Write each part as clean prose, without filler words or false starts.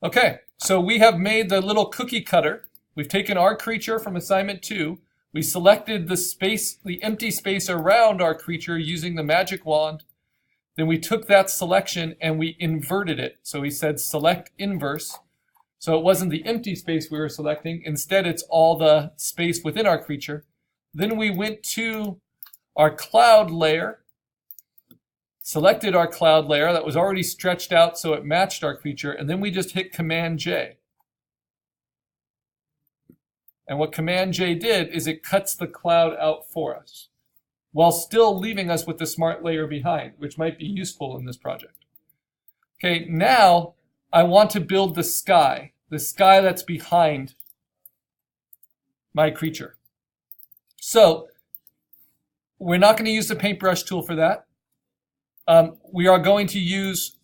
Okay, so we have made the little cookie cutter. We've taken our creature from assignment 2. We selected the space, the empty space around our creature using the magic wand. Then we took that selection and we inverted it. So we said select inverse. So it wasn't the empty space we were selecting. Instead, it's all the space within our creature. Then we went to our cloud layer, selected our cloud layer that was already stretched out so it matched our creature, and then we just hit Command J. And what Command J did is it cuts the cloud out for us, while still leaving us with the smart layer behind, which might be useful in this project. Okay, now I want to build the sky that's behind my creature. So we're not going to use the paintbrush tool for that. We are going to use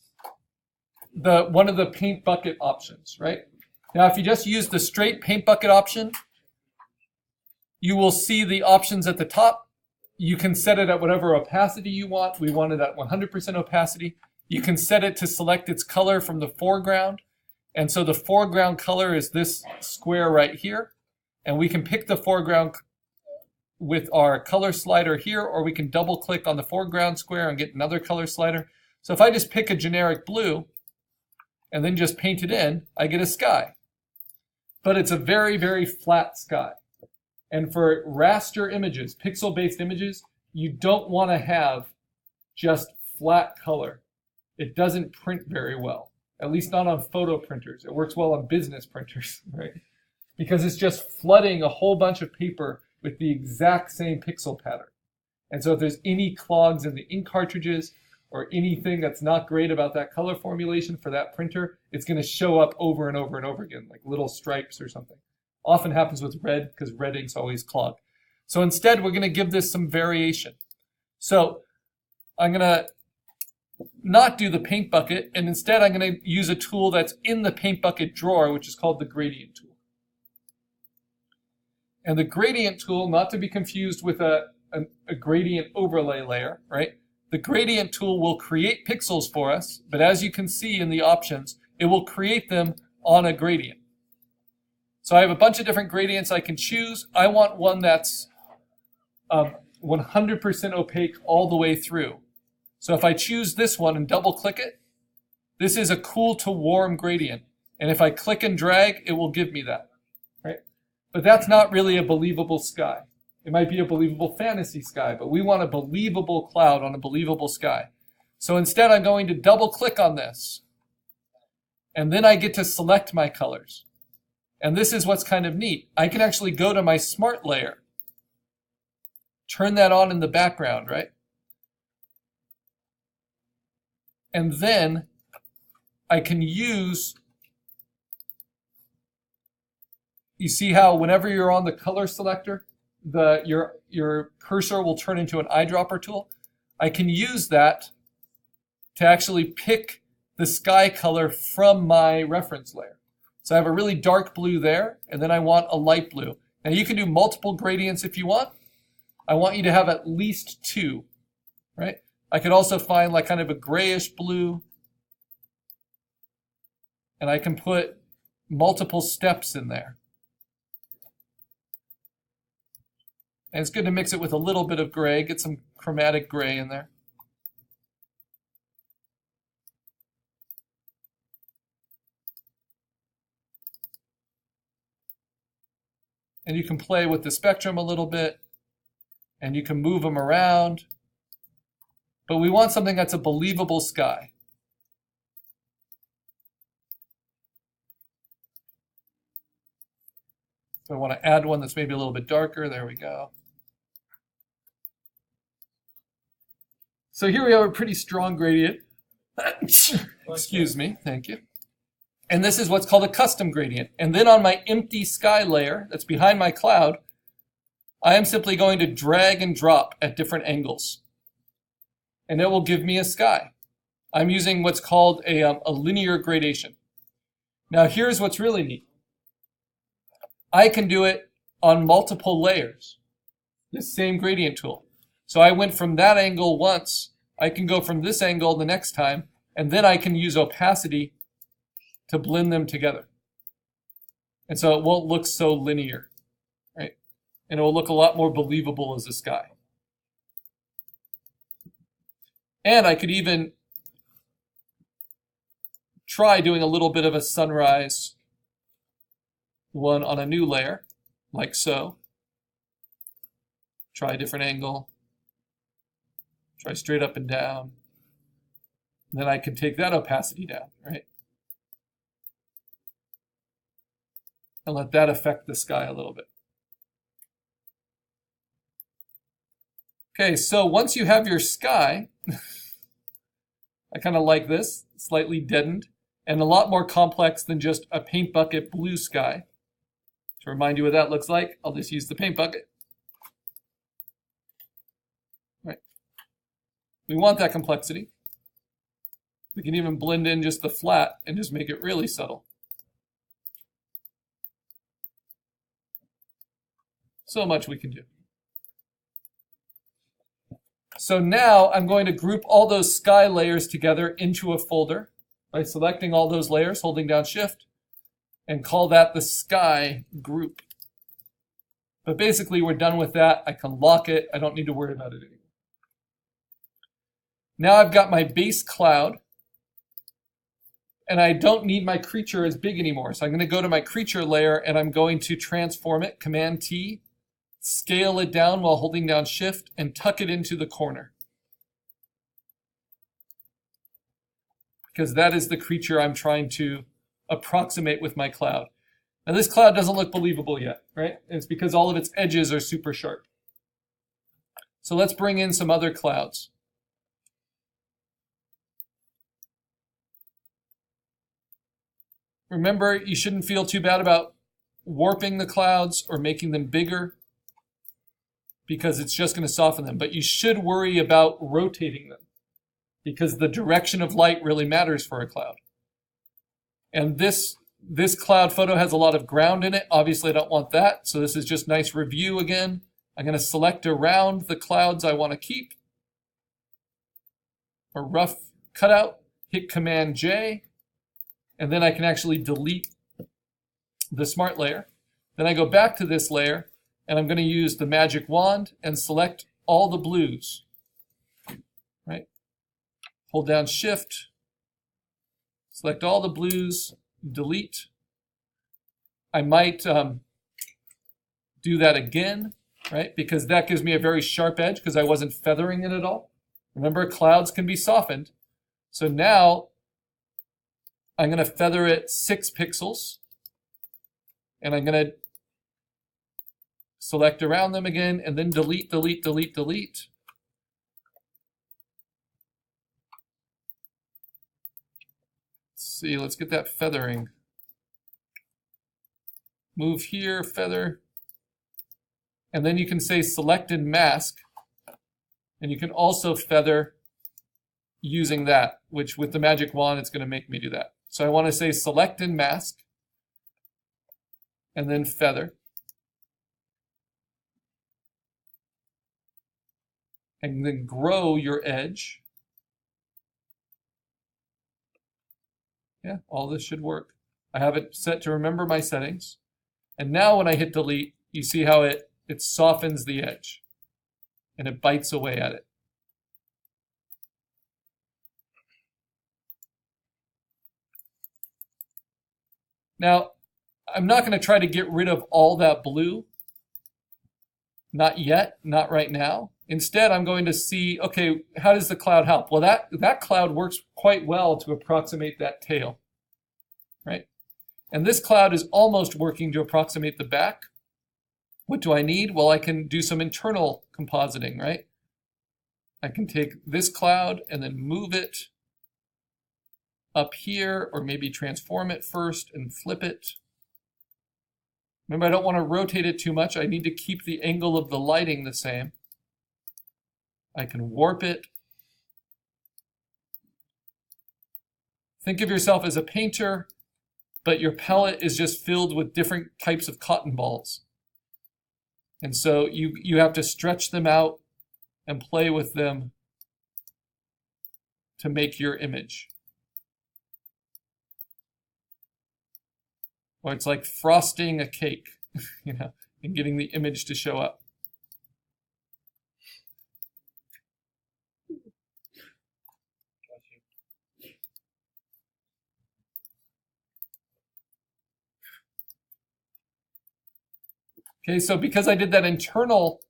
one of the paint bucket options, right? Now, if you just use the straight paint bucket option, you will see the options at the top. You can set it at whatever opacity you want. We want it at 100% opacity. You can set it to select its color from the foreground. And so the foreground color is this square right here. And we can pick the foreground with our color slider here, or we can double click on the foreground square and get another color slider. So if I just pick a generic blue and then just paint it in, I get a sky. But it's a very, very flat sky. And for raster images, pixel-based images, you don't want to have just flat color. It doesn't print very well, at least not on photo printers. It works well on business printers, right? Because it's just flooding a whole bunch of paper with the exact same pixel pattern. And so if there's any clogs in the ink cartridges or anything that's not great about that color formulation for that printer, it's going to show up over and over and over again, like little stripes or something. Often happens with red because red inks always clog. So instead, we're going to give this some variation. So I'm going to not do the paint bucket, and instead I'm going to use a tool that's in the paint bucket drawer, which is called the gradient tool. And the gradient tool, not to be confused with a gradient overlay layer, right? The gradient tool will create pixels for us, but as you can see in the options, it will create them on a gradient. So I have a bunch of different gradients I can choose. I want one that's 100% opaque all the way through. So if I choose this one and double click it, this is a cool to warm gradient. And if I click and drag, it will give me that, right? But that's not really a believable sky. It might be a believable fantasy sky, but we want a believable cloud on a believable sky. So instead, I'm going to double click on this. And then I get to select my colors. And this is what's kind of neat. I can actually go to my smart layer, turn that on in the background, right? And then I can use, you see how whenever you're on the color selector, your cursor will turn into an eyedropper tool? I can use that to actually pick the sky color from my reference layer. So I have a really dark blue there, and then I want a light blue. Now you can do multiple gradients if you want. I want you to have at least 2, right? I could also find like kind of a grayish blue, and I can put multiple steps in there. And it's good to mix it with a little bit of gray, get some chromatic gray in there. And you can play with the spectrum a little bit, and you can move them around. But we want something that's a believable sky. So I want to add one that's maybe a little bit darker. There we go. So here we have a pretty strong gradient. Excuse me, thank you. And this is what's called a custom gradient. And then on my empty sky layer that's behind my cloud, I am simply going to drag and drop at different angles. And it will give me a sky. I'm using what's called a linear gradation. Now here's what's really neat. I can do it on multiple layers, this same gradient tool. So I went from that angle once, I can go from this angle the next time, and then I can use opacity to blend them together. And so it won't look so linear, right? And it will look a lot more believable as a sky. And I could even try doing a little bit of a sunrise one on a new layer, like so. Try a different angle. Try straight up and down. And then I can take that opacity down, right? And let that affect the sky a little bit. Okay, so once you have your sky, I kind of like this, slightly deadened, and a lot more complex than just a paint bucket blue sky. To remind you what that looks like, I'll just use the paint bucket. Right. We want that complexity. We can even blend in just the flat and just make it really subtle. So much we can do. So now I'm going to group all those sky layers together into a folder by selecting all those layers, holding down Shift, and call that the sky group. But basically we're done with that. I can lock it. I don't need to worry about it anymore. Now I've got my base cloud, and I don't need my creature as big anymore. So I'm going to go to my creature layer and I'm going to transform it, Command T, scale it down while holding down Shift, and tuck it into the corner. Because that is the creature I'm trying to approximate with my cloud. Now this cloud doesn't look believable yet, right? It's because all of its edges are super sharp. So let's bring in some other clouds. Remember, you shouldn't feel too bad about warping the clouds or making them bigger, because it's just going to soften them. But you should worry about rotating them, because the direction of light really matters for a cloud. And this cloud photo has a lot of ground in it. Obviously, I don't want that. So this is just nice review again. I'm going to select around the clouds I want to keep. A rough cutout. Hit Command J. And then I can actually delete the smart layer. Then I go back to this layer, and I'm going to use the magic wand and select all the blues. Right? Hold down Shift. Select all the blues, delete. I might do that again, right? Because that gives me a very sharp edge because I wasn't feathering it at all. Remember, clouds can be softened. So now I'm going to feather it 6 pixels. And I'm going to select around them again and then delete, delete, delete, delete. See, let's get that feathering. Move here, feather. And then you can say select and mask. And you can also feather using that, which with the magic wand, it's going to make me do that. So I want to say select and mask. And then feather. And then grow your edge. Yeah, all this should work. I have it set to remember my settings. And now when I hit delete, you see how it softens the edge. And it bites away at it. Now, I'm not going to try to get rid of all that blue. Not yet, not right now. Instead, I'm going to see, okay, how does the cloud help? Well, that cloud works quite well to approximate that tail, right? And this cloud is almost working to approximate the back. What do I need? Well, I can do some internal compositing, right? I can take this cloud and then move it up here, or maybe transform it first and flip it. Remember, I don't want to rotate it too much. I need to keep the angle of the lighting the same. I can warp it. Think of yourself as a painter, but your palette is just filled with different types of cotton balls. And so you have to stretch them out and play with them to make your image. Or it's like frosting a cake, you know, and getting the image to show up. Okay, so because I did that internal,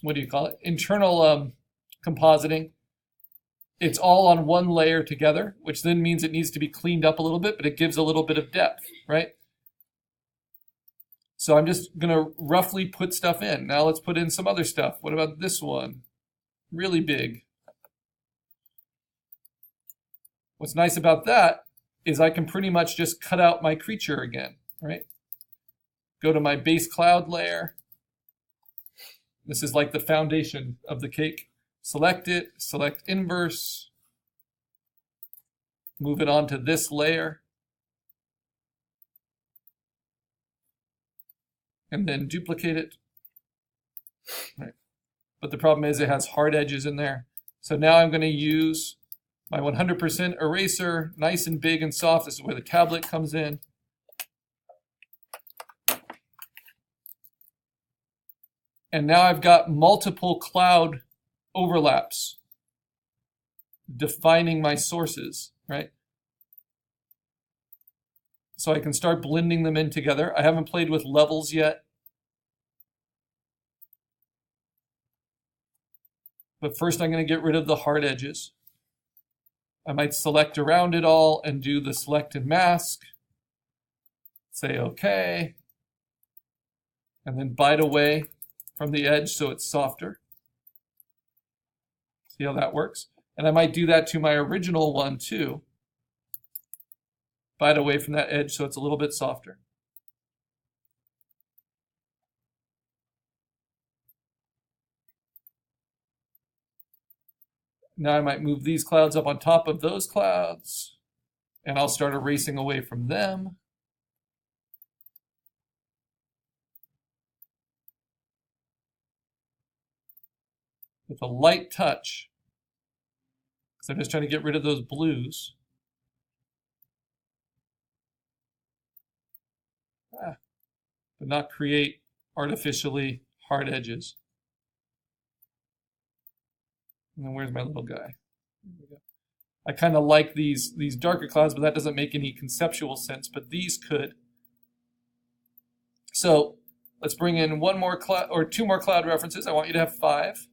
what do you call it? Internal compositing, it's all on one layer together, which then means it needs to be cleaned up a little bit, but it gives a little bit of depth, right? So I'm just going to roughly put stuff in. Now let's put in some other stuff. What about this one? Really big. What's nice about that is I can pretty much just cut out my creature again, right? Go to my base cloud layer. This is like the foundation of the cake. Select it, select inverse, move it onto this layer, and then duplicate it. Right. But the problem is it has hard edges in there. So now I'm going to use my 100% eraser, nice and big and soft. This is where the tablet comes in. And now I've got multiple cloud overlaps defining my sources, right? So I can start blending them in together. I haven't played with levels yet. But first I'm going to get rid of the hard edges. I might select around it all and do the select and mask. Say OK. And then bite away from the edge so it's softer. See how that works? And I might do that to my original one too. Bite away from that edge so it's a little bit softer. Now I might move these clouds up on top of those clouds, and I'll start erasing away from them. With a light touch, because I'm just trying to get rid of those blues. But not create artificially hard edges. And then where's my little guy? There we go. I kind of like these darker clouds, but that doesn't make any conceptual sense, but these could. So let's bring in one more cloud, or two more cloud references. I want you to have 5.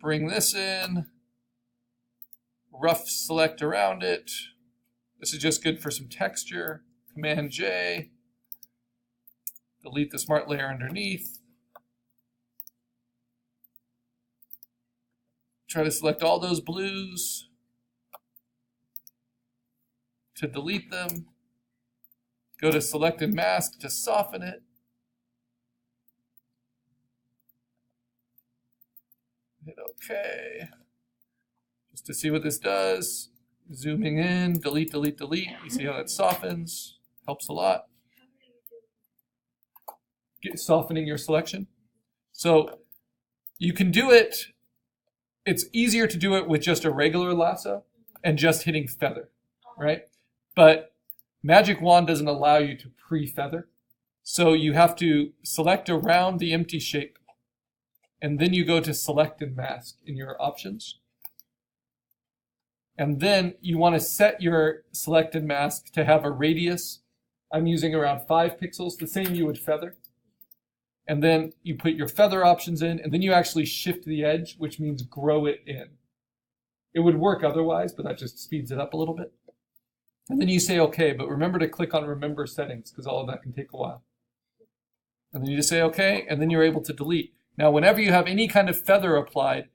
Bring this in, rough select around it. This is just good for some texture. Command J, delete the smart layer underneath. Try to select all those blues to delete them. Go to select and mask to soften it. Hit OK. Just to see what this does. Zooming in, delete, delete, delete. You see how that softens? Helps a lot. Softening your selection. So you can do it. It's easier to do it with just a regular lasso and just hitting feather, right? But Magic Wand doesn't allow you to pre-feather. So you have to select around the empty shape. And then you go to select and mask in your options. And then you want to set your select and mask to have a radius. I'm using around 5 pixels, the same you would feather. And then you put your feather options in, and then you actually shift the edge, which means grow it in. It would work otherwise, but that just speeds it up a little bit. And then you say OK, but remember to click on Remember Settings, because all of that can take a while. And then you just say OK, and then you're able to delete. Now, whenever you have any kind of feather applied,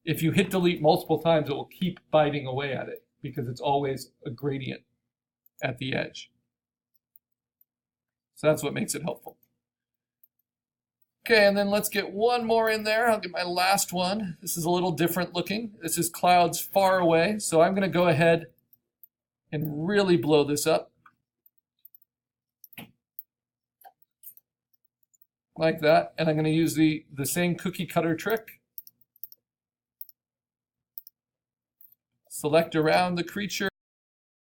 if you hit delete multiple times, it will keep biting away at it, because it's always a gradient at the edge. So that's what makes it helpful. Okay, and then let's get one more in there. I'll get my last one. This is a little different looking. This is clouds far away. So I'm going to go ahead and really blow this up. Like that. And I'm going to use the same cookie cutter trick. Select around the creature.